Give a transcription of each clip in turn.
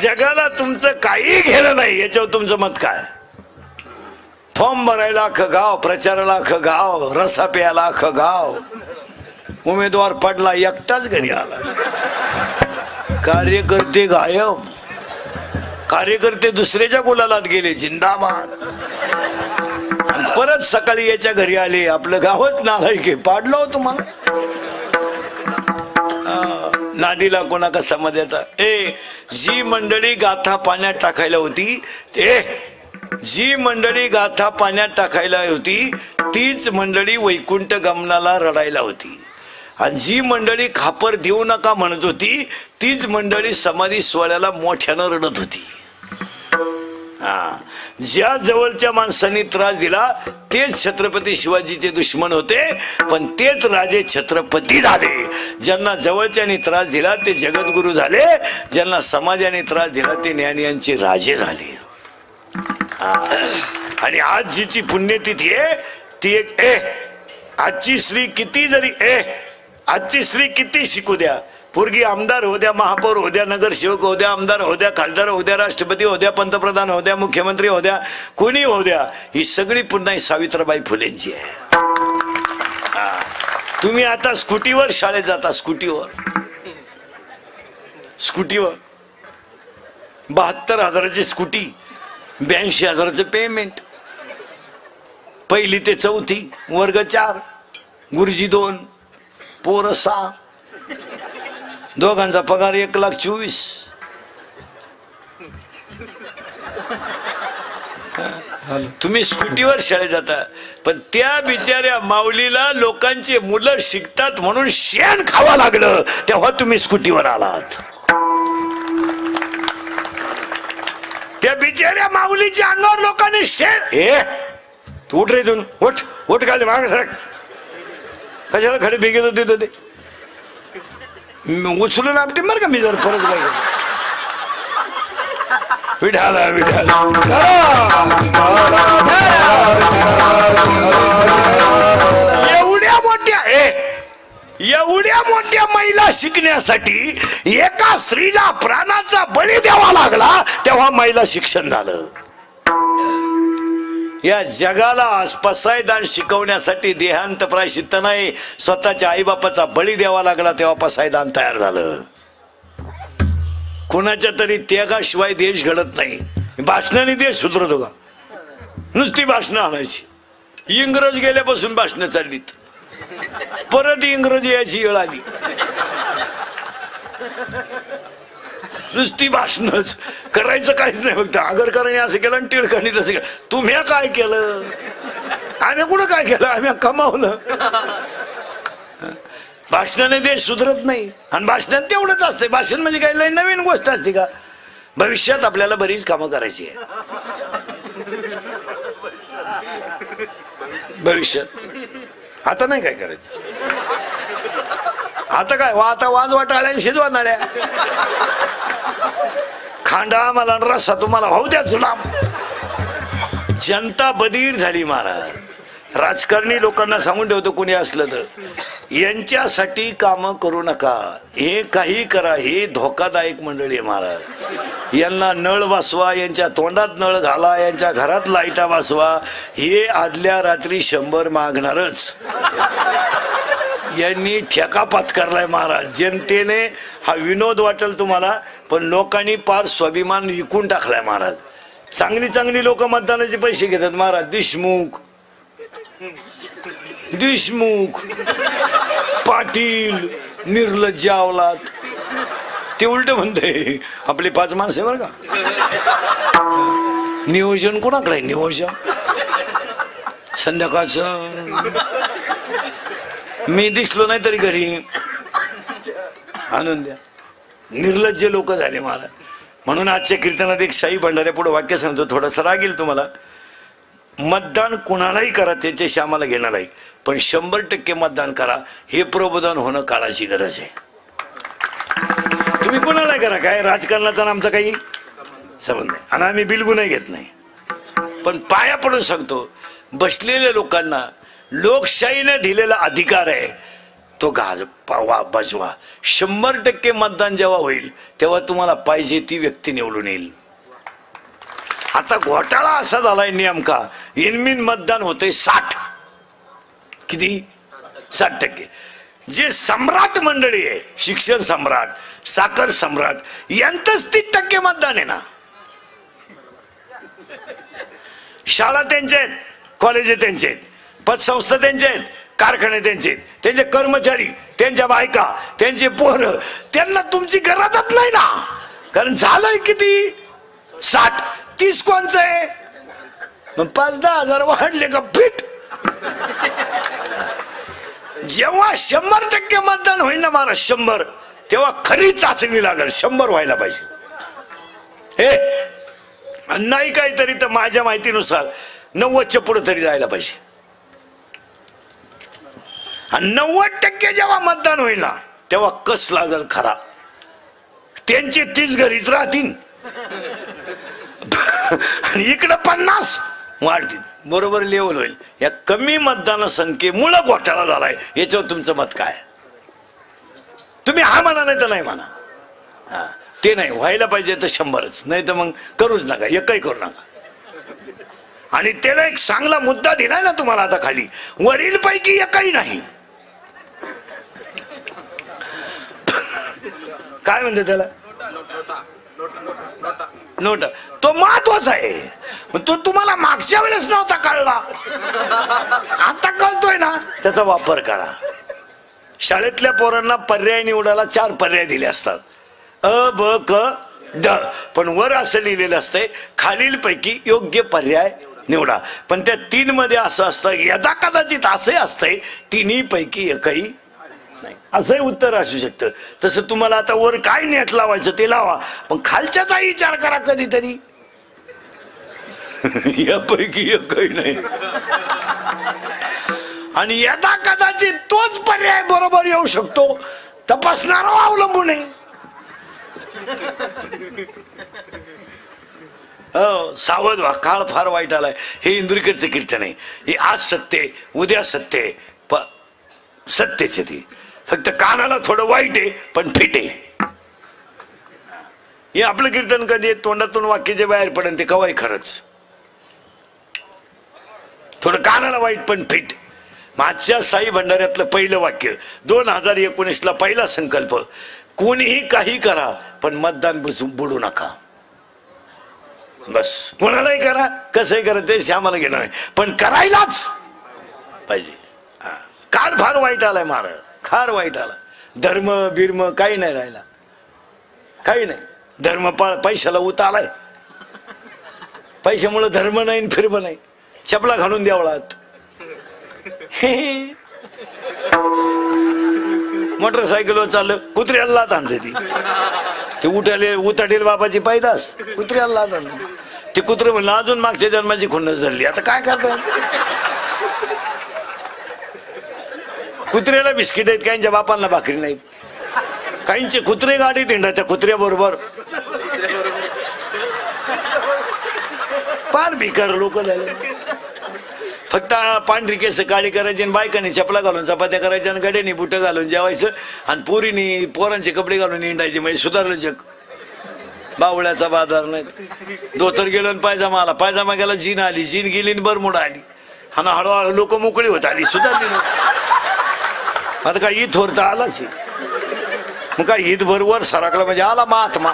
जगाला तुमचं काही घेणं नाही याच्यावर तुमचं मत काय? फॉर्म भरायला अख्खं गाव, प्रचाराला अख्खं गाव, रसा प्यायला अख्खं गाव, उमेदवार पडला एकटाच घरी आला, कार्यकर्ते गायब, कार्यकर्ते दुसऱ्याच्या गुलालात गेले, जिंदाबाद. परत सकाळी याच्या घरी आले, आपलं गावच नालायक पाडलं तुम्हाला. नादीला कोणा कसा मध्ये येता. जी मंडळी गाथा पाण्यात टाकायला होती, जी मंडळी गाथा पाण्यात टाकायला होती तीच मंडळी वैकुंठ गमनाला रडायला होती, आणि जी मंडळी खापर देऊ नका म्हणत होती तीच मंडळी समाधी सोहळ्याला मोठ्यानं रडत होती. ज्या जवळच्या माणसांनी त्रास दिला तेच छत्रपती शिवाजीचे दुश्मन होते, पण तेच राजे छत्रपती झाले. ज्यांना जवळच्यानी त्रास दिला ते जगद्गुरु झाले, ज्यांना समाजाने त्रास दिला ते ज्ञानियांचे राजे झाले. आणि आज जीची पुण्यतिथी आहे ती एक आजची स्त्री किती जरी आजची स्त्री किती शिकू द्या, पोरगी आमदार हो द्या, महापौर हो द्या, नगरसेवक हो द्या, आमदार हो द्या, खासदार हो द्या, राष्ट्रपती हो द्या, पंतप्रधान हो द्या, मुख्यमंत्री हो द्या, कोणी हो द्या, ही सगळी पुन्हा सावित्रीबाई फुलेंची आहे. तुम्ही आता स्कूटीवर शाळेत जाता, स्कूटीवर 72,000ची स्कूटी, 82,000चं पेमेंट, 1ली ते 4थी, वर्ग 4, गुरुजी 2, पोरं 6, दोघांचा पगार 1,24,000. तुम्ही स्कूटीवर शाळेत जाता, पण त्या बिचाऱ्या माऊलीला लोकांची मुलं शिकतात म्हणून शेण खावं लागलं तेव्हा तुम्ही स्कूटीवर आलात. त्या बिचाऱ्या माऊलीच्या अंगावर लोकांनी शेण, तू उठ रे, इथून उठ, उठ खाली मागे सरक, कशाला खडे भेगेत होते ते उचलून आपटे मर का मी जर परत काय विठाला विठाला. एवढ्या मोठ्या महिला शिकण्यासाठी एका स्त्रीला प्राणाचा बळी द्यावा लागला तेव्हा महिला शिक्षण झालं. या जगाला पसायदान शिकवण्यासाठी देहांत प्रायश्चित्त नाही, स्वतःच्या आईबापाचा बळी द्यावा लागला तेव्हा पसायदान तयार झालं. कोणाच्या तरी त्यागाशिवाय देश घडत नाही. भाषणाने देश सुधरतो का? नुसती भाषणं आणायची. इंग्रज गेल्यापासून भाषणं चाललीत, परत इंग्रजी याची वेळ आली, नुसती भाषणच करायचं काहीच नाही. फक्त आगरकरांनी असं केलं आणि टिळकांनी तसं केलं. तुम्ही काय केलं? आम्ही कुठं काय केलं? आम्ही कमावलं. भाषणाने देश सुधरत नाही, आणि भाषणात तेवढंच असते. भाषण म्हणजे काही लई नवीन गोष्ट असते का? भविष्यात आपल्याला बरीच कामं करायची आहे. भविष्यात आता नाही काय करायचं. आता काय आता वाजवा टाळ्या शिजवा नाड्या, खांडा मला रस्सा तुम्हाला होऊ द्या जुलाब. जनता बधीर झाली महाराज. राजकारणी लोकांना सांगून ठेवतो कोणी असलं तर, यांच्यासाठी काम करू नका, हे काही करा, हे धोकादायक मंडळी आहे महाराज. यांना नळ वाचवा, यांच्या तोंडात नळ घाला, यांच्या घरात लाईटा वाचवा, हे आदल्या रात्री 100 मागणारच. यांनी ठेका पत्करलाय महाराज. जनतेने हा विनोद वाटेल तुम्हाला, पण लोकांनी पार स्वाभिमान विकून टाकलाय महाराज. चांगली चांगली लोक मतदानाचे पैसे घेतात महाराज. देशमुख, पाटील, निर्लज्ज अवलाद. ते उलट म्हणते आपली 5 माणसं बरं का. नियोजन कोणाकडे? नियोजन संध्याकाळचं मी दिसलो नाही तरी घरी आणून द्या. निर्लज्ज लोक झाले महाराज. म्हणून आजच्या कीर्तनात एक शाही भंडाऱ्या पुढे वाक्य सांगतो, थोडासा राग येईल तुम्हाला. मतदान कुणालाही करा, त्याच्याशी आम्हाला घेणार नाही, पण 100% मतदान करा. हे प्रबोधन होणं काळाची गरज आहे. तुम्ही कुणालाही करा, काय राजकारणाचा आमचा काही संबंध नाही, आणि आम्ही बिलकुलही घेत नाही. पण पाया पडून सांगतो, बसलेल्या लोकांना लोकशाहीने दिलेला अधिकार आहे. तो बजवा. 100% मतदान जेव्हा होईल तेव्हा तुम्हाला पाहिजे ती व्यक्ती निवडून येईल. आता घोटाळा असा झालाय नेमका, इनमिन मतदान होते 60. किती? 60%. जे सम्राट मंडळी आहे, शिक्षण सम्राट, साखर सम्राट, यांचंच 30% मतदान आहे ना. शाळा त्यांच्या आहेत, कॉलेज त्यांचे आहेत, पतसंस्था त्यांच्या आहेत, कारखाने त्यांचे आहेत, त्यांचे कर्मचारी, त्यांच्या बायका, त्यांचे पोरं, त्यांना तुमची गरजच नाही ना. कारण झालंय किती? 60. 30 कोणचं आहे? मग 5-10 हजार वाढले का फिट. जेव्हा 100% मतदान होईल ना महाराज, 100, तेव्हा खरी चाचणी लागेल. 100 व्हायला पाहिजे. हे नाही काहीतरी तर माझ्या माहितीनुसार 90च्या पुढे तरी जायला पाहिजे. आणि 90% जेव्हा मतदान होईल ना तेव्हा कस लागल खरा. त्यांचे 30 घरीच राहतील आणि इकडं 50 वाढतील. बरोबर लेवल होईल. या कमी मतदान संख्येमुळे घोटाळा झालाय. याच्यावर तुमचं मत काय? तुम्ही हा म्हणा नाही तर नाही म्हणा. ते नाही व्हायला पाहिजे तर 100च, नाही तर मग करूच नका, एकही करू नका. आणि त्याला एक चांगला मुद्दा दिलाय ना तुम्हाला आता खाली, वरील पैकी एकही नाही. काय म्हणते त्याला? नोट. तो महत्वाचा आहे. तो तुम्हाला मागच्या वेळेस नव्हता कळला, आता कळतोय ना. त्याचा वापर करा. शाळेतल्या पोरांना पर्याय निवडायला 4 पर्याय दिले असतात, अ ब क ड. पण वर असं लिहिलेलं असतंय, खालीलपैकी योग्य पर्याय निवडा. पण त्या 3 मध्ये असं असतं, यदा कदाचित असंही असतंय, 3 पैकी एकही नाही, असंही उत्तर असू शकतं. तसं तुम्हाला आता वर काय नेट लावायचं ते लावा, पण खालच्याचा विचार करा कधीतरी. यापैकी एकही नाही. आणि यदा कदाचित तोच पर्याय बरोबर येऊ शकतो, तपासणारा अवलंबून आहे. सावध व्हा, काळ फार वाईट आलाय. हे इंदुरीकरचं कीर्तन आहे. हे आज सत्य, उद्या सत्य, सत्यच ती. फक्त कानाला थोडं वाईट आहे पण फिट आहे. हे आपलं कीर्तन कधी तोंडातून वाक्य जे बाहेर पडेल ते कवाय खरंच. थोडं कानाला वाईट पण फिट. मागच्या साई भंडाऱ्यातलं पहिलं वाक्य, 2019ला पहिला संकल्प, कोणीही काही करा पण मतदान बुडू नका. बस कोणालाही करा, कसंही करा, ते आम्हाला घेणार नाही, पण करायलाच पाहिजे. काळ फार वाईट आलाय महाराज, फार वाईट आला. धर्म बिर्म काही नाही राहिला, काही नाही. धर्म पैशाला उत आलाय. पैशामुळे धर्म नाही, फिरम नाही. चपला घालून द्यावळात. मोटरसायकलवर चाललं, कुत्र्याला लात आणते ती उताटेल बाबाची पैदास, कुत्र्याला लात आणते. ते कुत्रे म्हणलं अजून मागच्या जन्माची खुन्नस धरली, आता काय करता. कुत्र्याला बिस्किट आहेत, काहींच्या बापांना भाकरी नाहीत. काहींचे कुत्रे गाडीत हिंडा, त्या कुत्र्या बरोबर फार भिकार लोक झाले. फक्त पांढरी केस काळी करायची आणि बायकांनी चपला घालून चपात्या करायच्या आणि गड्यानी बुटं घालून जेवायचं आणि पोरीनी पोरांचे कपडे घालून हिंडायचे. म्हणजे सुधारलं जग. बावळ्याचा बाजार नाही. धोतर गेलो आणि पायजामा आला, पायजामा गेला, जीन आली, जीन गेली आणि बरमुडा आली. आणि हळूहळू लोक मोकळी होत आली, सुधारली लोक. आता काय ईद होरता आलाच. मग काय ईद बरोबर सरकला म्हणजे आला महात्मा.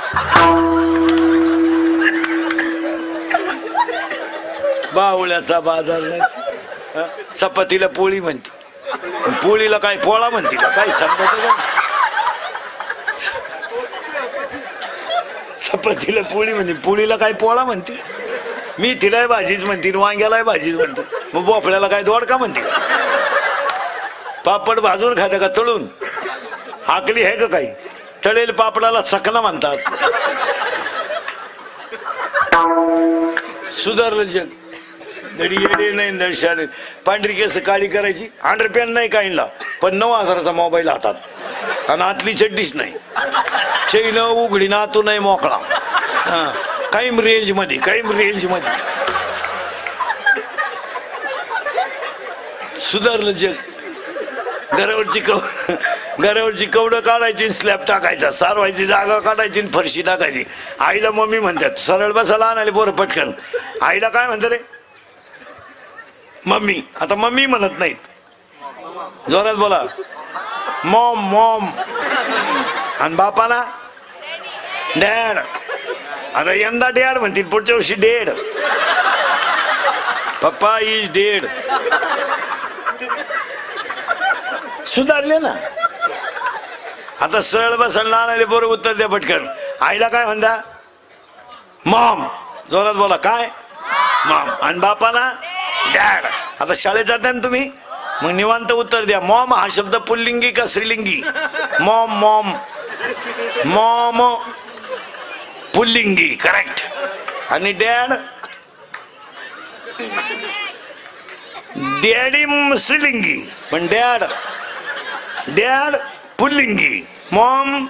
बावळ्याचा बाजार नाही. चपातीला पोळी म्हणते, पोळीला काय पोळा म्हणते का काय समजत. चपातीला पोळी म्हणते, पोळीला काय पोळा म्हणते. मी तिलाही भाजीच म्हणते, वांग्यालाही भाजीच म्हणते. मग बोफळ्याला काय दोडका म्हणते. पापड भाजून खाते का तळून? आकली आहे का काही? तळेल पापडाला चकना म्हणतात. सुधारलं जग. दडी येडे नाही, दर्शन. पांढरी केस काळी करायची, अंडरपॅन नाही काहींना, पण 9,000चा मोबाईल हातात आणि आतली चड्डीच नाही. चैन उघडी ना तो नाही मोकळा. हा, काही रेंज मध्ये, काही रेंज मध्ये. सुधारलं जग. घरावरची कवडं काढायची, स्लॅब टाकायचा, सारवायची जागा काढायची, फरशी टाकायची. आईला मम्मी म्हणतात, सरळ बसायला आणाले पोरं पटकन. आईला काय म्हणतात रे? मम्मी. आता मम्मी म्हणत नाहीत, जोरात बोला, मॉम मॉम. आणि बापाला डॅड. आता यंदा डॅड म्हणतील, पुढच्या वर्षी डेड. पप्पा इज डेड. सुधारले ना. आता सरळ बसायला आणाले पोरं उत्तर द्या पटकन. आईला काय म्हणता? मॉम. जोरात बोला, काय? मॉम. आणि बापाला डॅड. आता शाळेत जाता ना तुम्ही, मग निवांत उत्तर द्या. मॉम हा शब्द पुल्लिंगी का स्त्रीलिंगी? Mom mom. मॉम पुल्लिंगी, करेक्ट. आणि डॅड? डॅडी स्त्रीलिंगी, पण डॅड पुल्लिंगी. मॉम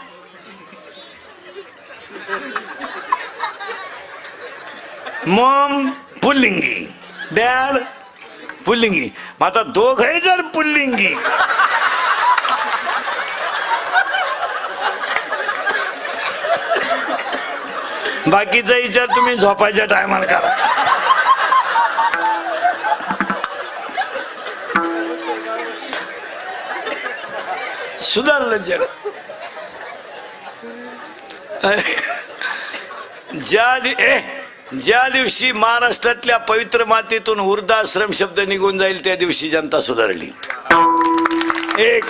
पुल्लिंगी, डॅड पुल्लिंगी. मग आता दोघे जर पुल्लिंगी, बाकीचा विचार तुम्ही झोपायच्या टायमाला करा. सुधारलं जग. ज्या दिवशी महाराष्ट्रातल्या पवित्र मातेतून वृद्धाश्रम शब्द निघून जाईल त्या दिवशी जनता सुधारली. एक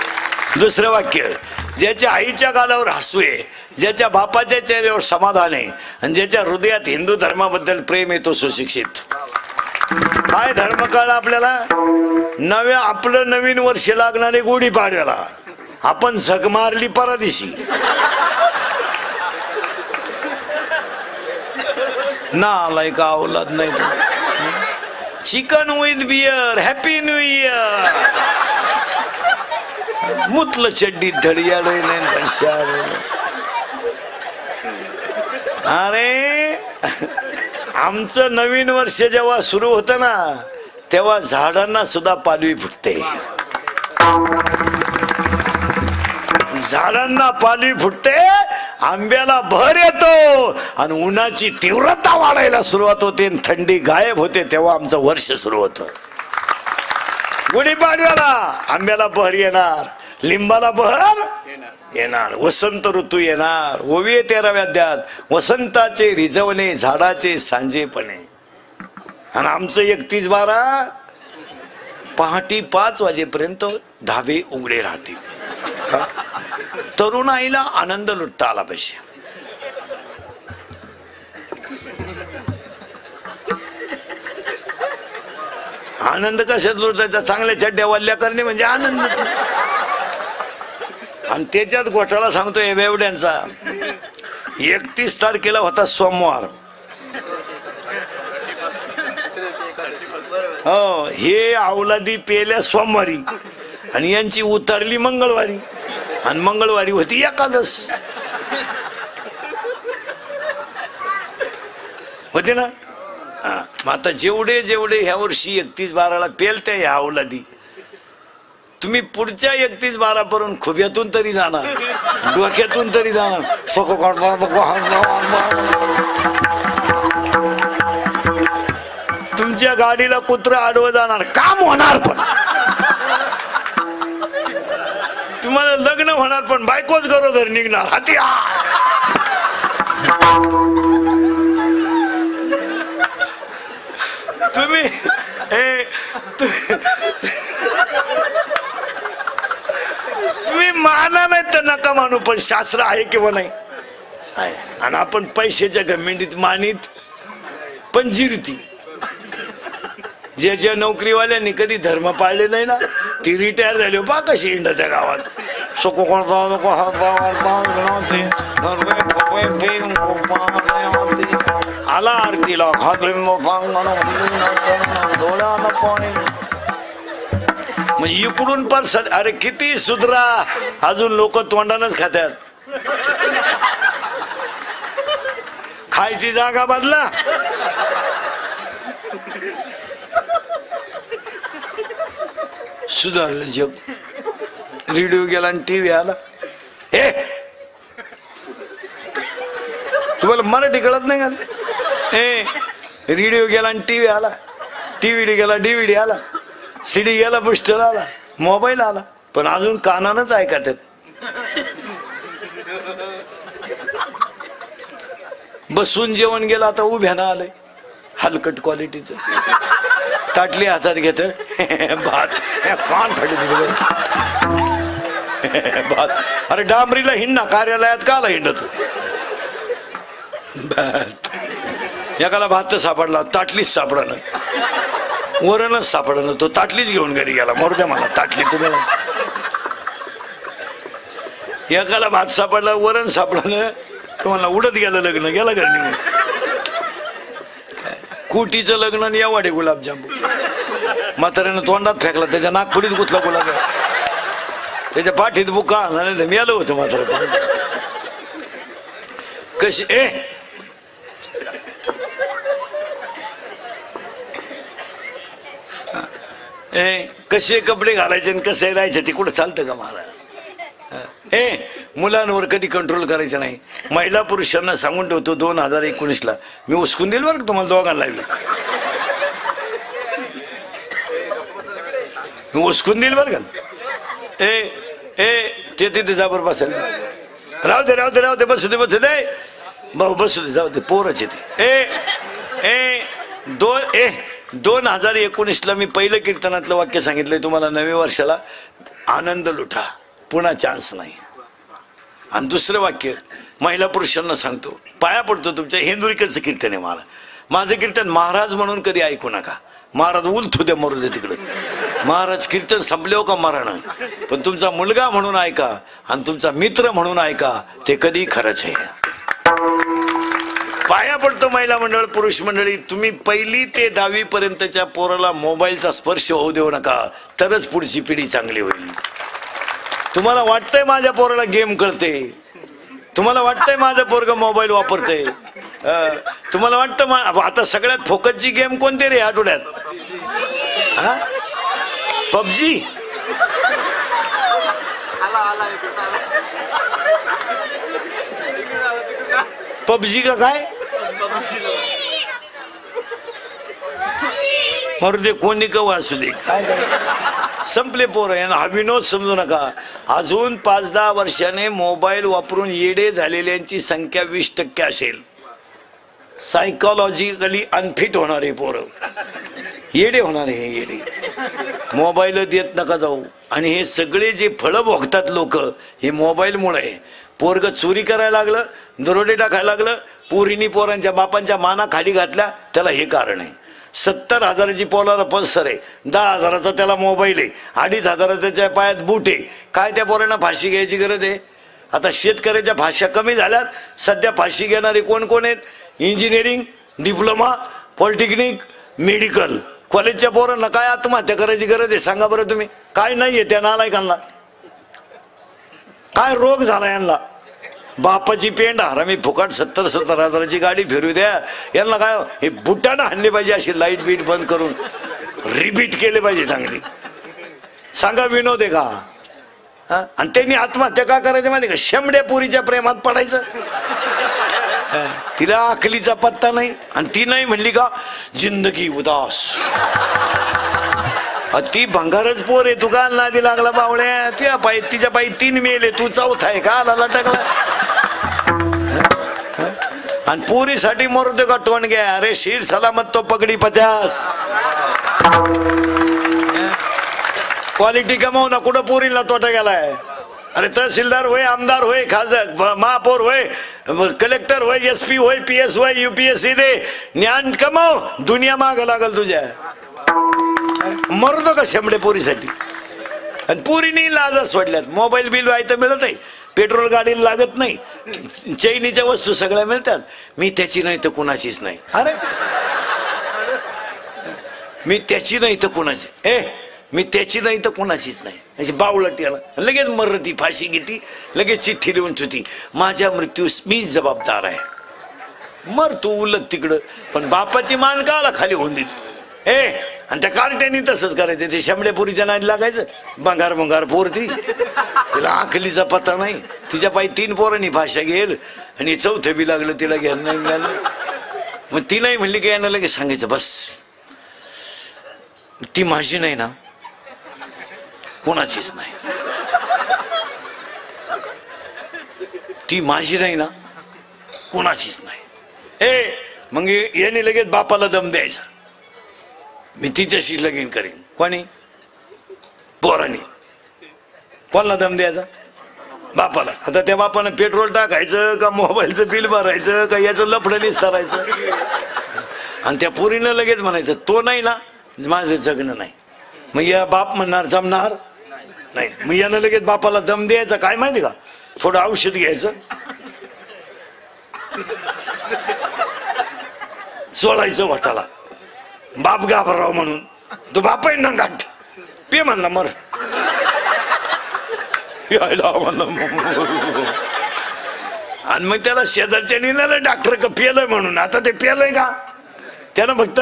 दुसरं वाक्य, ज्याच्या आईच्या गालावर हसू आहे, ज्याच्या बापाच्या चेहऱ्यावर समाधान आहे, आणि ज्याच्या हृदयात हिंदू धर्माबद्दल प्रेम आहे, तो सुशिक्षित. काय धर्म कळला आपल्याला? आपलं नवीन वर्ष लागणारे गुढीपाडव्याला आपण झक मारली परदिशी. ना का औलाद नाही. Chicken with beer, happy new year. मुतलं चड्डीत धडियाळ नाही. अरे आमचं नवीन वर्ष जेव्हा सुरू होतं ना, तेव्हा झाडांना सुद्धा पालवी फुटते. झाडांना पालवी फुटते, आंब्याला भर येतो, आणि उन्हाची तीव्रता वाढायला सुरुवात होते, थंडी गायब होते. तेव्हा आमचं वर्ष सुरू होतं. गुढीपाडव्याला आंब्याला बहर येणार, लिंबाला बहर येणार, वसंत ऋतू येणार. ओवी 13व्या अध्यायात, वसंताचे रिजवणे झाडाचे सांजेपणे. आणि आमचं 31/12 पहाटे 5 वाजेपर्यंत धाबे उघडे राहतील. तरुणाईला आनंद लुटता आला पाहिजे. आनंद कशात लुटायचा? चांगल्या चड्ड्या वल्ल्या करणे म्हणजे आनंद. आणि त्याच्यात घोटाळा सांगतोय बेवड्यांचा. 31 तारखेला होता सोमवार. हो, हे अवलादी पेल्या सोमवारी, आणि यांची उतरली मंगळवारी, आणि मंगळवारी होती एकादश. होते ना. मग आता जेवढे ह्या वर्षी 31/12 पेलत्या ह्या अवलादी, तुम्ही पुढच्या 31/12 पर्यंत खुब्यातून तरी जाणार, डोक्यातून तरी जाणार. तुमच्या गाडीला कुत्रा आडवं जाणार, काम होणार, पण तुम्हाला लग्न होणार, पण बायकोच गरोदर निघणार. हत्यार. तुम्ही माना नाही तर नका मानू, पण शास्त्र आहे किंवा नाही आहे. आणि आपण पैशाच्या गमेंडीत मानित पण जिरती. ज्या नोकरीवाल्यांनी कधी धर्म पाळले नाही ना, ती रिटायर झाली पा कशी इंड त्या गावात. आला आरतीला मग इकडून पण अरे किती सुधरा, अजून लोक तोंडानच खात्यात. खायची जागा बदला. सुधारलं जग. रेडिओ गेला आणि टीव्ही आला. ए तुम्हाला मराठी कळत नाही का? ए रेडिओ गेला आणि टीव्ही आला, टीव्ही गेला DVD आला, CD गेला, बुस्टर आला, मोबाईल आला, पण अजून कानानच ऐकत आहेत. बसून जेवण गेलं, आता उभ्यानं आलंय हलकट क्वालिटीचं. ताटली हातात घेत भात कान फाटी दिली भात. अरे डांबरीला हिंडा, कार्यालयात काला हिंडत? एकाला भात सापडला, ताटलीच सापडणं, वरणच सापडणं, तो ताटलीच घेऊन घरी गेला. मरू द्या मला ताटली तुम्ही. एकाला भात सापडला, वरण सापडलं, तुम्हाला उडत गेलं लग्न, गेला घरी निघून. कुटीचं लग्न आणि एवढे गुलाबजामू म्हाताऱ्यानं तोंडात फेकला, त्याच्या नागपुडीत गुतला गुलाब, त्याच्या पाठीत बुका मेलं होतं म्हातारा. कशी कसे कपडे घालायचे आणि कसे राहायचे ते कुठं चालतं का महाराज? मुलांवर कधी कंट्रोल करायचं नाही. महिला पुरुषांना सांगून ठेवतो 2019ला मी उचकून देईल बरं का तुम्हाला दोघांना, मी उचकून देईल बरं का. ते तिथे जा बरं बसायला. राहू दे राहू दे राहू दे, बसू दे बसू दे भाऊ, बसू दे, जाऊ दे, पोरच येते. 2019ला मी पहिलं कीर्तनातलं वाक्य सांगितलंय तुम्हाला, नव्या वर्षाला आनंद लुटा, पुन्हा चान्स नाही. आणि दुसरं वाक्य महिला पुरुषांना सांगतो, पाया पडतो तुमच्या. हेंदुरीकडचं कीर्तन आहे माझं कीर्तन. महाराज म्हणून कधी ऐकू नका. महाराज उलथू द्या, मरू दे तिकडे. महाराज कीर्तन संपल्यावर का मरण, पण तुमचा मुलगा म्हणून ऐका आणि तुमचा मित्र म्हणून ऐका, ते कधी खरंच आहे. पाया पडतो महिला मंडळ, पुरुष मंडळी, तुम्ही 1ली ते 10वी पर्यंतच्या पोराला मोबाईलचा स्पर्श होऊ देऊ नका, तरच पुढची पिढी चांगली होईल. तुम्हाला वाटतंय माझ्या पोराला गेम कळते, तुम्हाला वाटतंय माझं पोरग मोबाईल वापरते, तुम्हाला वाटतं आता सगळ्यात फोकसची गेम कोणती रे आठवड्यात? PUBG. PUBG का काय? मरू दे, कोणी का वाचू दे, काय संपले पोर. हा विनोद समजू नका. अजून 5-10 वर्षाने मोबाईल वापरून येडे झालेल्यांची संख्या 20% असेल. सायकोलॉजिकली अनफिट होणारे पोर, येडे होणारे, हे येडे. मोबाईल देत नका जाऊ. आणि हे सगळे जे फळं भोगतात लोक, हे मोबाईलमुळे आहे. पोरग चोरी करायला लागलं, दरोडे टाकायला लागलं, पोरीनी पोरांच्या बापांच्या माना खाली घातल्या, त्याला हे कारण आहे. 70,000ची पोराला पल्सर आहे, 10,000चा त्याला मोबाईल आहे, 2,500 त्याच्या पायात बूट आहे. काय त्या पोरांना फाशी घ्यायची गरज आहे? आता शेतकऱ्याच्या फाश्या कमी झाल्यात. सध्या फाशी घेणारे कोण कोण आहेत? इंजिनिअरिंग, डिप्लोमा, पॉलिटेक्निक, मेडिकल कॉलेजच्या पोरांना काय आत्महत्या करायची गरज आहे सांगा बरं तुम्ही? काय नाहीये त्या नालायकांना? काय रोग झाला यांना? बापाची पेंड हरामी फुकट 70,000-70,000ची गाडी फिरू द्या. यांना काय हे बुटानं हाणले पाहिजे, अशी लाईट बीट बंद करून रिपीट केले पाहिजे चांगली. सांगा विनोद आहे का? आणि त्यांनी आत्महत्या का करायचं माहिती का? शेंबड्या पुरीच्या प्रेमात पडायचं. तिला अकलीचा पत्ता नाही आणि ती नाही म्हणली का जिंदगी उदास. ती भंगारच पोर आहे, तू का नादी लागला बावळ्या? तिच्या पायी 3 मेले, तू 4था आहे का आला टाकला? आणि पुरीसाठी मरतो का टोन घ्या? अरे शीर सलामत तो पगडी 50. क्वालिटी कमावू ना, कुठं पुरीला तोटा गेलाय? अरे तहसीलदार होय, आमदार होय, खासदार, महापौर होय, कलेक्टर होय, SP होय, PS होय, UPSC दे, ज्ञान कमाव, दुनिया माग लागल तुझ्या. मरतो का शेंबडे पोरीसाठी? आणि पुरीनी लाजा सोडल्यात. मोबाईल बिल व्हायचं मिळत नाही, पेट्रोल गाडीला लागत नाही, चैनीच्या वस्तू सगळ्या मिळतात. मी त्याची नाही तर कुणाचीच नाही. अरे मी त्याची नाही तर कुणाची, मी त्याची नाही तर कुणाचीच नाही. अशी बावळट याला लगेच मरती, फाशी घेती, लगेच चिठ्ठी लिहून ठेवती, माझ्या मृत्यूस मी जबाबदार आहे. मर तू उलट तिकडं, पण बापाची मान काला खाली होऊन देत. आणि त्या कार्ट्यानी तसंच करायचं, ते शेंबड्यापुरीच्या नादी लागायचं. भंगार भंगार पोर ती, तिला आखलीचा पत्ता नाही. तिच्या पायी 3 पोरांनी भाषा घेल आणि 4थं बी लागलं तिला घ्यायला नाही मिळालं. मग ती नाही म्हणली की यांना लगेच सांगायचं बस ती माझी नाही ना, कोणाचीच नाही, ती माझी नाही ना, कोणाचीच नाही. मग याने लगेच बापाला दम द्यायचा, मी तिच्याशी लगीन करीन. कोणी? पोरांनी. कोणाला दम द्यायचा? बापाला. आता त्या बापानं पेट्रोल टाकायचं का मोबाईलचं बिल भरायचं का याचं लफडं निस्तारायचं, आणि त्या पोरीनं लगेच म्हणायचं तो नाही ना, माझं जगणं नाही. मग या बाप म्हणणार जमणार नाही. मग यानं लगेच बापाला दम द्यायचा काय माहिती का, थोडं औषध घ्यायचं, चोळायचं वाटाला, बाप घाबराव म्हणून. तो बाप आहे ना गाठ पे म्हणला मर यायला आणि मग त्याला शेजारच्या नेलं डॉक्टर का पेलय म्हणून. आता ते पेलय का, त्यानं फक्त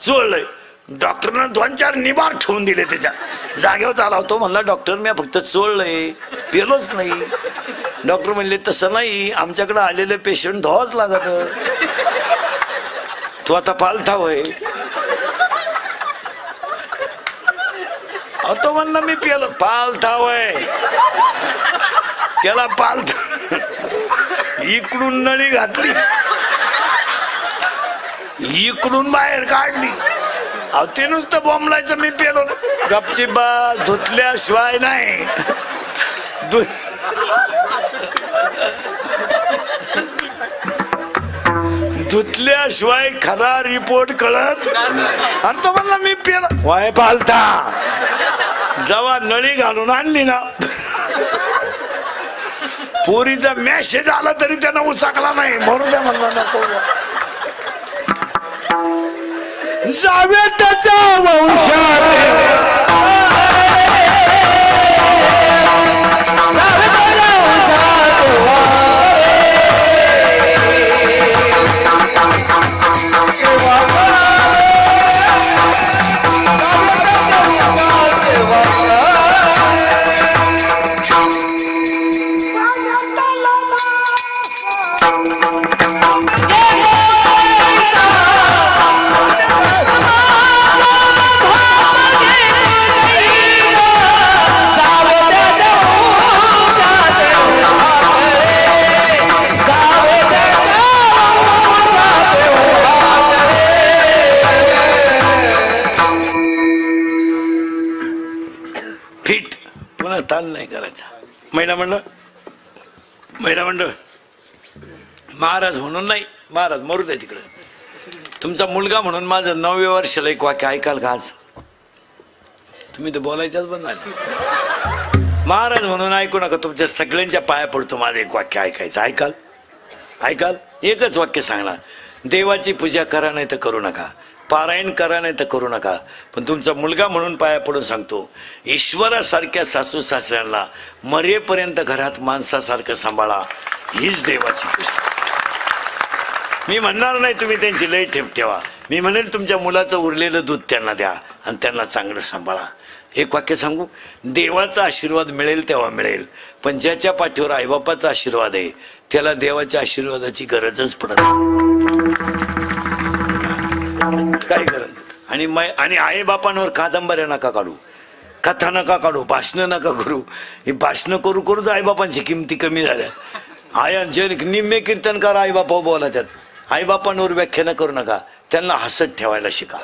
चोळलंय. डॉक्टरनं 2-4 निबार ठेवून दिले त्याच्या जागेवर. आला होतो म्हणला डॉक्टर मी फक्त चोळलंय, पेलोच नाही. डॉक्टर म्हणले तसं नाही, आमच्याकडे आलेले पेशंट धुवाच लागत, तू आता पालथा होय. तो म्हणला मी पेलो, पालथा होय. त्याला पालथा इकडून नळी घातली, इकडून बाहेर काढली. अहो ते नुसतं बोंबलायचं मी पेलो. गपची बा, धुतल्याशिवाय नाही. धुतल्याशिवाय खरा रिपोर्ट कळत. आणि तो म्हणला मी पेलो. वाय पालता जेव्हा नळी घालून आणली ना, पोरीचा मेसेज आला तरी त्यानं उचाकला नाही. म्हणून द्या म्हणला नको जावे त्याच्या वंशात. ताल नाही करायचा. महिला मंडळ महाराज म्हणून नाही, महाराज मरू द्या तिकडे. तुमचा मुलगा म्हणून माझं 9व्या वर्षाला एक वाक्य ऐकाल का आज? तुम्ही तर बोलायच्याच बंद झाले. महाराज म्हणून ऐकू नका, तुमच्या सगळ्यांच्या पाया पडतो माझं एक वाक्य ऐकायचं. ऐकाल? ऐकाल? एकच वाक्य सांगणार, देवाची पूजा करा नाही तर करू नका, पारायण करा नाही तर करू नका, पण तुमचा मुलगा म्हणून पाया पडून सांगतो, ईश्वरासारख्या सासू सासऱ्यांना मरेपर्यंत घरात माणसासारखं सांभाळा, हीच देवाची पूजा. मी म्हणणार नाही तुम्ही त्यांची लय ठेप ठेवा, मी म्हणेल तुमच्या मुलाचं उरलेलं दूध त्यांना द्या आणि त्यांना चांगलं सांभाळा. एक वाक्य सांगू, देवाचा आशीर्वाद मिळेल तेव्हा मिळेल, पण ज्याच्या पाठीवर आईबापाचा आशीर्वाद आहे त्याला देवाच्या आशीर्वादाची गरजच पडत नाही. काय गरज. आणि आईबापांवर कादंबऱ्या नका काढू, कथा नका काढू, भाषणं नका करू. ही भाषणं करू करूच आईबापांची किमती कमी झाल्या. आया जे निम्मे कीर्तनकार आईबापा बोला, त्यात आईबापांवर व्याख्यान करू नका, त्यांना हसत ठेवायला शिका.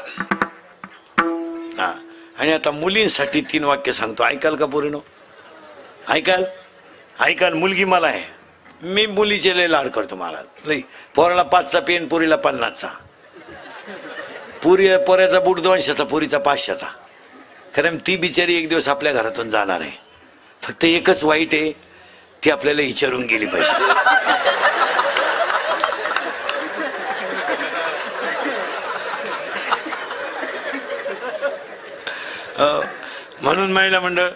हा, आणि आता मुलींसाठी 3 वाक्य सांगतो, ऐकाल का पोरीनो? ऐकाल? ऐकाल? मुलगी मला आहे, मी मुलीचे लय लाड करतो महाराज. लई पोराला 5चा पेन, पोरीला 50चा. पोऱ्याचा बूट 200चा, पोरीचा 500चा. कारण ती बिचारी एक दिवस आपल्या घरातून जाणार आहे. फक्त एकच वाईट आहे, ती आपल्याला विचारून गेली पाहिजे. म्हणून महिला मंडळ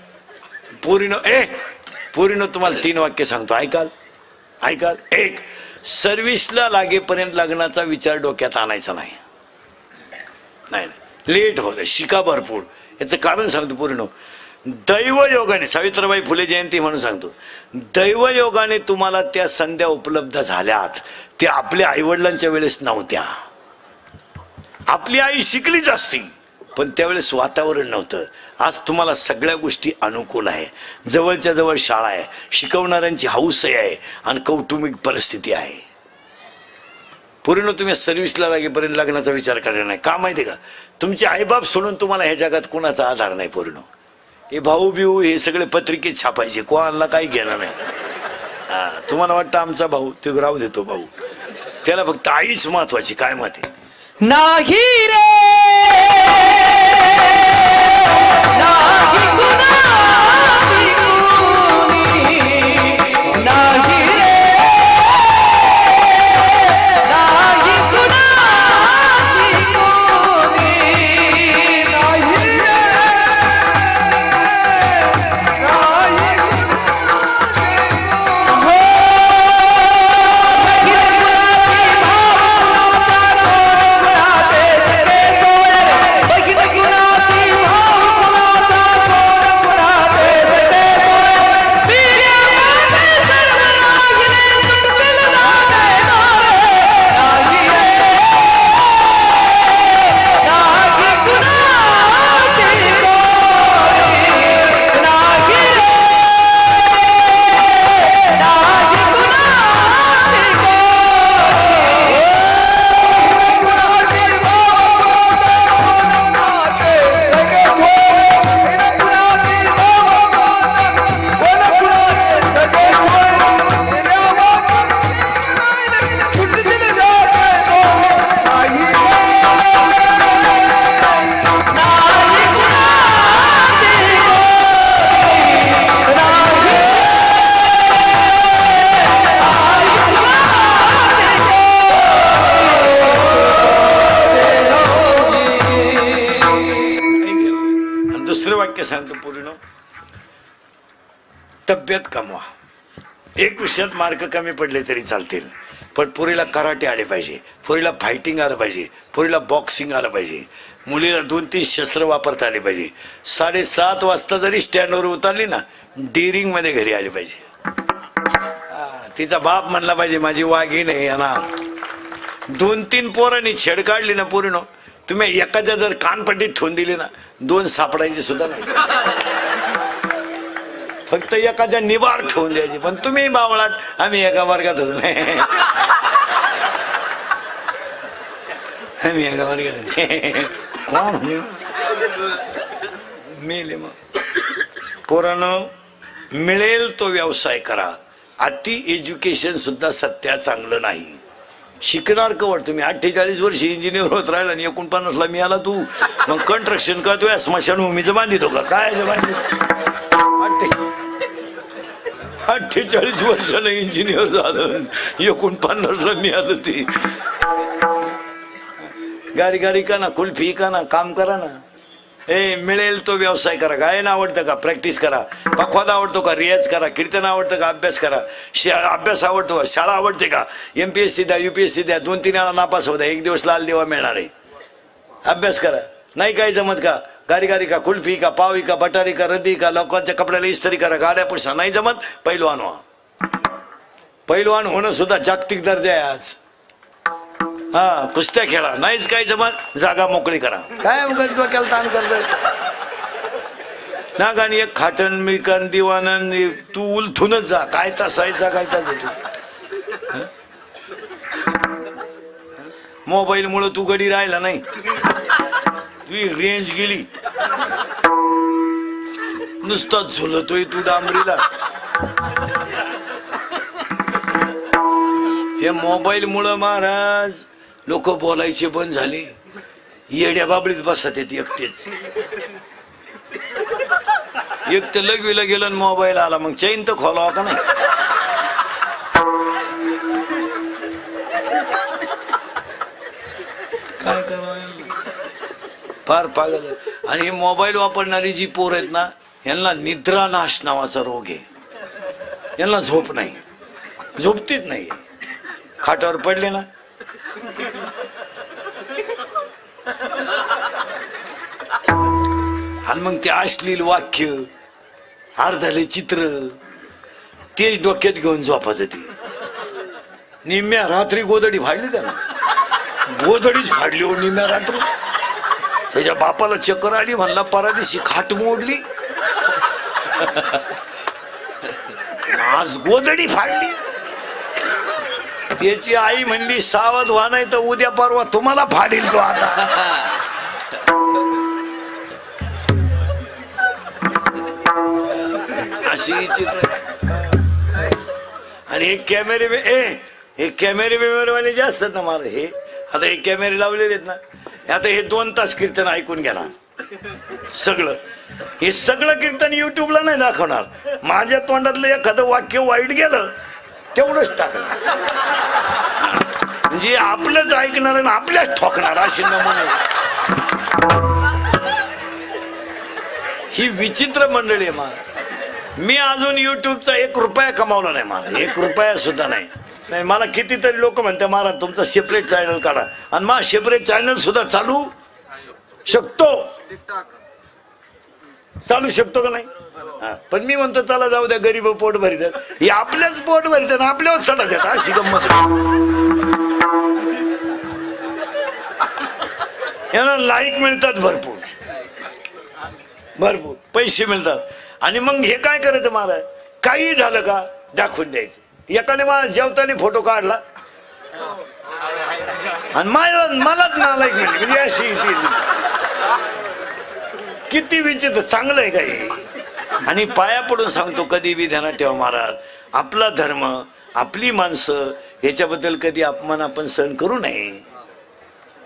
पोरीनो तुम्हाला 3 वाक्य सांगतो, ऐकाल? ऐकाल? 1, सर्व्हिसला लागेपर्यंत लग्नाचा विचार डोक्यात आणायचा नाही. नाही, लेट होतं, शिका भरपूर. याचं कारण सांगतो पूर्ण. दैवयोगाने, सावित्रीबाई फुले जयंती म्हणून सांगतो, दैवयोगाने तुम्हाला त्या संध्या उपलब्ध झाल्यात. त्या आपल्या आईवडिलांच्या वेळेस नव्हत्या. आपली आई शिकलीच असती पण त्यावेळेस वातावरण नव्हतं. आज तुम्हाला सगळ्या गोष्टी अनुकूल आहे. जवळच्या जवळ शाळा आहे, शिकवणाऱ्यांची हौस आहे आणि कौटुंबिक परिस्थिती आहे. पूर्ण तुम्ही सर्व्हिसला लागेपर्यंत लग्नाचा विचार करायचा नाही. का माहिती का? तुमचे आईबाप सोडून तुम्हाला ह्या जगात कोणाचा आधार नाही. पूर्ण हे भाऊ बिऊ हे सगळे पत्रिकेत छापायचे, कोणाला काही घेणं नाही. तुम्हाला वाटतं आमचा भाऊ, ते राहू देतो भाऊ, त्याला फक्त आईच महत्वाची. काय मत आहे? नाही रे नाही कुणाची कुणी, नाही रे नाही कुणाची कुणी, नाही रे नाही सांगतो पूर्ण. तब्येत कमवा. एक विषयात मार्क कमी पडले तरी चालतील, पण पुरीला कराटे आले पाहिजे, पुरीला फायटिंग आलं पाहिजे, पुरीला बॉक्सिंग आलं पाहिजे, मुलीला 2-3 शस्त्र वापरता आले पाहिजे. 7:30 वाजता जरी स्टँडवर उतरली ना, डेअरिंग मध्ये घरी आली पाहिजे. तिचा बाप म्हणला पाहिजे माझी वाघीण आहे येणार. 2-3 पोरांनी छेड काढली ना पूर्ण, तुम्ही एखाद्या जर कानपट्टीत ठेवून दिली ना, 2 सापडायची सुद्धा नाही. फक्त एखाद्या निबार ठेवून द्यायची. पण तुम्ही बावळाट, आम्ही एका वर्गात होतो नाही, आम्ही एका वर्गात कोण मेले. मग पोरांनो, मिळेल तो व्यवसाय करा. अति एज्युकेशन सुद्धा सध्या चांगलं नाही. शिकणार कवर तुम्ही 48 वर्ष इंजिनियर होत राहिला आणि 49ला मी आला. तू मग कंस्ट्रक्शन करतोय, स्मशानभूमीचं बांधितो का काय बांधितो? 48 वर्षाला इंजिनियर झालं, 49ला मी आलो. ती गाडी गाडी का ना, कुल्फी का ना, काम करा ना. मिळेल तो व्यवसाय करा. गायन आवडतं का? प्रॅक्टिस करा. पखवाद आवडतो का? रियाज करा. कीर्तन आवडतं का? अभ्यास करा. अभ्यास आवडतो का? शाळा आवडते का? MPSC द्या, UPSC द्या, 2-3 वेळा नापास होता, एक दिवस लाल देवा मिळणार आहे. अभ्यास करा. नाही काय जमत का? गाडी गाडी का, कुल्फी का, पावी का, बटारी का, रद्दी का, लोकांच्या कपड्याला इस्त्री करा, गाड्या पुसा. नाही जमत, पैलवान व्हा. पैलवान होणं सुद्धा जागतिक दर्जा आहे आज. कुस्त्या खेळा. नाहीच काय जमत, जागा मोकळी करा. काय डोक्याला ताण करत ना. गाणी एक खाटण मिळकन दिवाणन, तू उलथूनच जा. काय तासायचा काय तास तू. मोबाईल मुळे तू गडी राहिला नाही, तुझी रेंज गेली. नुसता झुलतोय तू डांबरीला. हे मोबाईल मुळे महाराज लोक बोलायचे बंद झाले. येड्या बाबळीत बसत येत एकटेच. एक तर लगवीला गेलं आणि मोबाईल आला, मग चैन तर खोलावा का नाही. काय करावं, फार पागल. आणि हे मोबाईल वापरणारी जी पोर आहेत ना, यांना निद्रानाश नावाचा रोग आहे. यांना झोप नाही, झोपतीच नाही. खाटावर पडले ना, आणि मग ते अश्लील वाक्य अर्धाले चित्र तेच डोक्यात घेऊन झोपत होती. निम्म्या रात्री गोदडी फाडली त्याला, गोदडीच फाडली हो निम्म्या रात्री. त्याच्या बापाला चक्कर आली, म्हणला परादिशी खाट मोडली, आज गोदडी फाडली. त्याची आई म्हणली सावध व्हा, नाही तर उद्या परवा तुम्हाला फाडील तो आता. अशी चित्र. आणि हे कॅमेरे वाले जे असतात ना मला, हे आता हे कॅमेरे लावलेले आहेत ना, आता हे 2 तास कीर्तन ऐकून घ्या सगळं. हे सगळं कीर्तन युट्यूबला नाही दाखवणार. माझ्या तोंडातलं एखादं वाक्य वाईट गेलं तेवढंच टाकणार, म्हणजे आपलंच ऐकणार आणि आपल्याच ठोकणार अशी नमुने. ही विचित्र मंडळी आहे. मी अजून युट्यूबचा 1 रुपया कमावला नाही, मला 1 रुपया सुद्धा नाही. मला कितीतरी लोक म्हणते महाराज तुमचा सेपरेट चॅनल काढा, आणि मला सेपरेट चॅनल सुद्धा चालू शकतो का नाही. पण मी म्हणतो चला जाऊ द्या, गरीब पोट भरितात. हे आपल्याच पोट भरितात, आपल्यावर चढत येतात. अशी गंमत. यांना लाईक मिळतात, भरपूर पैसे मिळतात. आणि मग हे काय करायचं महाराज, काही झालं का दाखवून द्यायचं. एकाने मला जेवताना फोटो काढला आणि मलाच नालायक मिळाली, म्हणजे अशी किती विचित्र. चांगलं आहे काही. आणि पाया पडून सांगतो, कधी बी ध्यानात ठेवा महाराज, आपला धर्म, आपली माणसं, याच्याबद्दल कधी अपमान आपण सहन करू नये.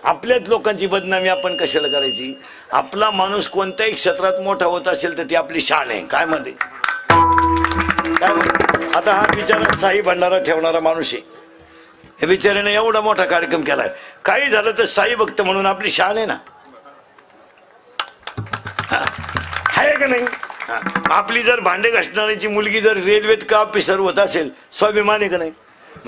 आपल्याच लोकांची बदनामी आपण कशाला करायची. आपला माणूस कोणत्याही क्षेत्रात मोठा होत असेल तर ती आपली शान आहे. काय मध्ये काय आता हा बिचारा साई भंडारा ठेवणारा माणूस आहे. हे बिचाऱ्याने एवढा मोठा कार्यक्रम केलाय. काही झालं तर साई भक्त म्हणून आपली शान आहे ना, आहे का नाही. आपली जर भांडे घासणाऱ्याची मुलगी जर रेल्वेत का ऑफिसर होत असेल, स्वाभिमान आहे का नाही.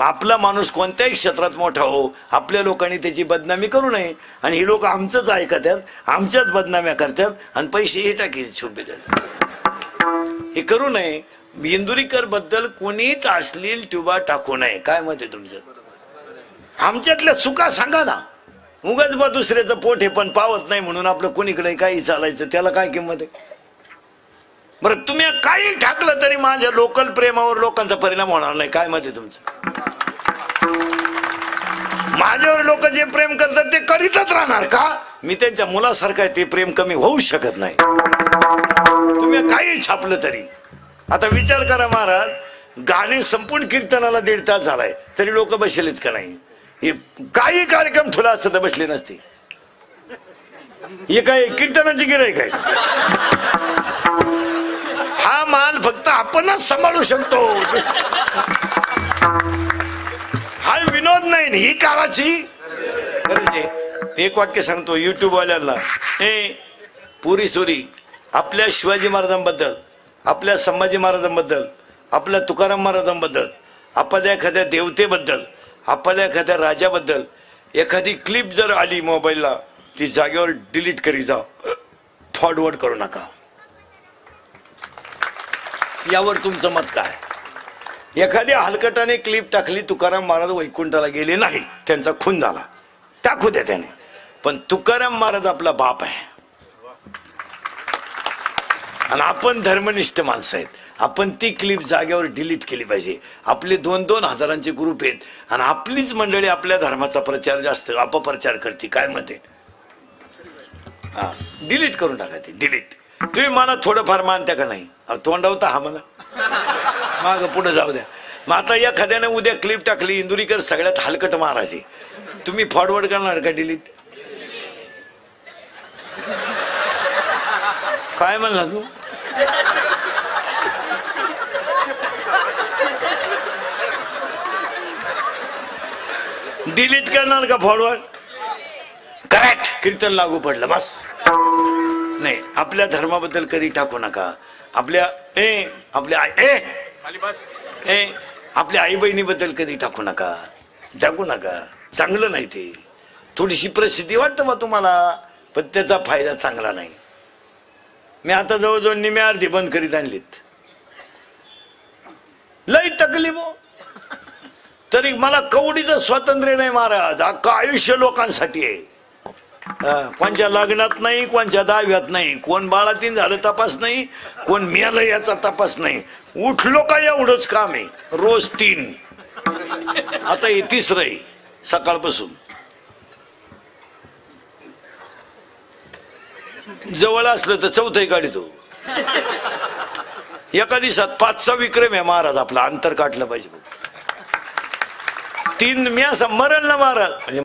आपला माणूस कोणत्याही क्षेत्रात मोठा हो, आपल्या लोकांनी त्याची बदनामी करू नये. आणि हे लोक आमचंच ऐकतात, आमच्याच बदनाम्या करतात आणि पैसे हे टाकी छुपे देतात. हे करू नये. इंदुरीकर बद्दल कोणीच अश्लील ट्युबा टाकू नये. काय मत आहे तुमचं. आमच्यातल्या चुका सांगा ना. उगाच बा दुसऱ्याचं पोट हे पण पावत नाही म्हणून आपलं कोणीकडे काही चालायचं, त्याला काय किंमत आहे. बरं तुम्ही काही टाकलं तरी माझ्या लोकल प्रेमावर लोकांचा परिणाम होणार नाही. काय मत आहे तुमचं. माझ्यावर लोक जे प्रेम करतात ते करीतच राहणार का. मी त्यांच्या मुलासारखा आहे, ते प्रेम कमी होऊ शकत नाही. तुम्ही काही छापलं तरी. आता विचार करा महाराज, गाणे संपूर्ण कीर्तनाला 1.5 तास झालाय तरी लोक बसलेच का नाही. हे काही कार्यक्रम ठुला असतं तर बसले नसते. हे काय कीर्तनाची गिऱ्हाईक आहे. हा माल फक्त आपणच सांभाळू शकतो. हा विनोद नाही, ही काळाची गरज आहे. एक वाक्य सांगतो युट्यूब वाल्यांना, पुरी सुरी आपल्या शिवाजी महाराजांबद्दल, आपल्या संभाजी महाराजांबद्दल, आपल्या तुकाराम महाराजांबद्दल, आपल्या एखाद्या देवतेबद्दल, आपल्या एखाद्या राजाबद्दल एखादी क्लिप जर आली मोबाईलला, ती जागेवर डिलीट करी जा, फॉरवर्ड करू नका. यावर तुमचं मत काय. एखाद्या हलकटाने क्लिप टाकली, तुकाराम महाराज वैकुंठाला गेले नाही, त्यांचा खून झाला, टाकू द्या त्याने, पण तुकाराम महाराज आपला बाप आहे आणि आपण धर्मनिष्ठ माणसं आहेत. आपण ती क्लिप जागेवर डिलीट केली पाहिजे. आपले 2-2 हजारांचे ग्रुप आहेत आणि आपलीच मंडळी आपल्या धर्माचा प्रचार जास्त अपप्रचार करते. काय मत आहे. डिलीट करून टाका ती, डिलीट. तुम्ही मला थोडंफार मानत्या का नाही. तोंडावता हा मला माग पुढे जाऊ द्या. मग आता एखाद्याने उद्या क्लिप टाकली, इंदुरीकर सगळ्यात हलकट महाराज आहे, तुम्ही फॉरवर्ड करणार का डिलीट. काय म्हणला तू. डिलीट करणार का फॉरवर्ड. करेक्ट. कीर्तन लागू पडलं बस. नाही, आपल्या धर्माबद्दल कधी टाकू नका. आपल्या आपल्या आई बहिणीबद्दल कधी टाकू नका, टाकू नका. चांगलं नाही ते. थोडीशी प्रसिद्धी वाटतं मग तुम्हाला, पण त्याचा फायदा चांगला नाही. मी आता जवळजवळ निम्मी अर्धी बंद करीत आणलीत. लई तकलीफ हो. तरी मला कवडीचं स्वातंत्र्य नाही महाराज. अख्खं आयुष्य लोकांसाठी आहे. कोणच्या लग्नात नाही, कोणच्या दहाव्यात नाही, कोण बाळातीन झालं तपास नाही, कोण मेलं याचा तपास नाही. उठलो का एवढंच काम आहे. रोज 3. आता हे 3रं आहे सकाळपासून. जवळ असलं तर 4थंही काढतो. एका दिवसात 5चा विक्रम आहे महाराज. आपला अंतर काटलं पाहिजे. 3 मी असं मरण ना महाराज.